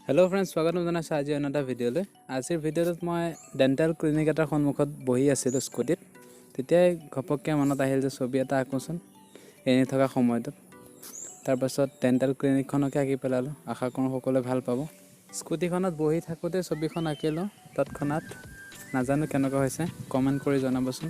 Hello' friends, স্বাগতম জনাইছোঁ আজি অন্য এটা ভিডিঅ'লৈ। আজিৰ ভিডিঅ'টোত মই ডেণ্টেল ক্লিনিক এটাৰ সন্মুখত বহি আছিলোঁ স্কুটিত। তেতিয়াই ঘপককৈ মনত আহিল যে ছবি এটা আঁকোচোন এনে থকা সময়টোত। তাৰপাছত ডেণ্টেল ক্লিনিকখনকে আঁকি পেলালোঁ। আশা কৰোঁ সকলোৱে ভাল পাব। স্কুটিখনত বহি থাকোঁতে ছবিখন আঁকিলোঁ তৎক্ষণাত। নাজানো কেনেকুৱা হৈছে, কমেণ্ট কৰি জনাবচোন।